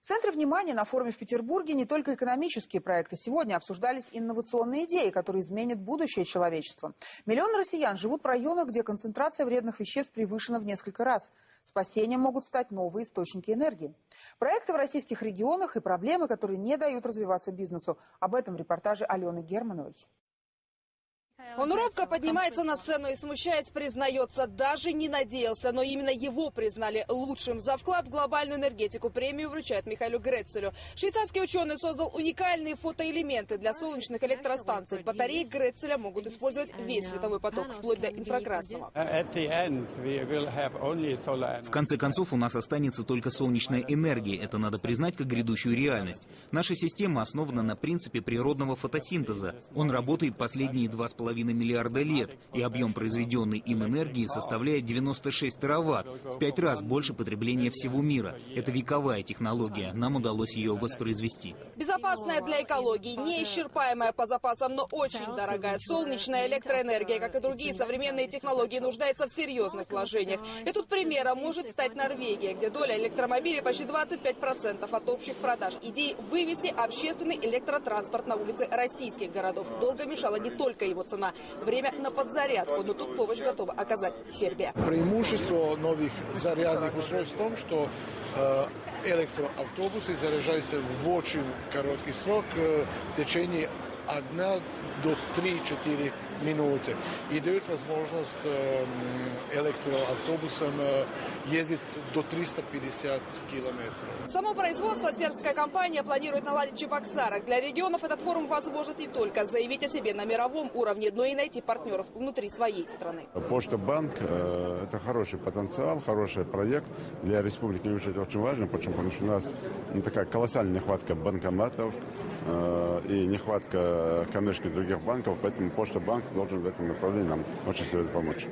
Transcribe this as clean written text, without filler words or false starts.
центре внимания на форуме в Петербурге не только экономические проекты. Сегодня обсуждались инновационные идеи, которые изменят будущее человечества. Миллионы россиян живут в районах, где концентрация вредных веществ превышена в несколько раз. Спасением могут стать новые источники энергии. Проекты в российских регионах и проблемы, которые не дают развиваться бизнесу. Об этом в репортаже Алены Германовой. Он робко поднимается на сцену и, смущаясь, признается, даже не надеялся, но именно его признали лучшим. За вклад в глобальную энергетику премию вручают Михаилу Грецелю. Швейцарский ученый создал уникальные фотоэлементы для солнечных электростанций. Батареи Грецеля могут использовать весь световой поток, вплоть до инфракрасного. В конце концов, у нас останется только солнечная энергия. Это надо признать как грядущую реальность. Наша система основана на принципе природного фотосинтеза. Он работает последние 2,5 миллиарда лет, и объем произведенной им энергии составляет 96 тераватт, в 5 раз больше потребления всего мира. Это вековая технология, нам удалось ее воспроизвести. Безопасная для экологии, неисчерпаемая по запасам, но очень дорогая. Солнечная электроэнергия, как и другие современные технологии, нуждается в серьезных вложениях. И тут примером может стать Норвегия, где доля электромобилей почти 25% от общих продаж. Идеи вывести общественный электротранспорт на улицы российских городов долго мешала не только его цена. Время на подзарядку, но тут помощь готова оказать Сербия. Преимущество новых зарядных устройств в том, что электроавтобусы заряжаются в очень короткий срок, в течение 1 до 3-4 минуты. И дают возможность электроавтобусам ездить до 350 километров. Само производство сербская компания планирует наладить в Чебоксарах. Для регионов этот форум возможность не только заявить о себе на мировом уровне, но и найти партнеров внутри своей страны. Почта Банк – это хороший потенциал, хороший проект. Для Республики это очень важно, потому что у нас такая колоссальная нехватка банкоматов и нехватка коммерческих других банков, поэтому Почта Банк должен в этом направлении нам очень серьезно помочь.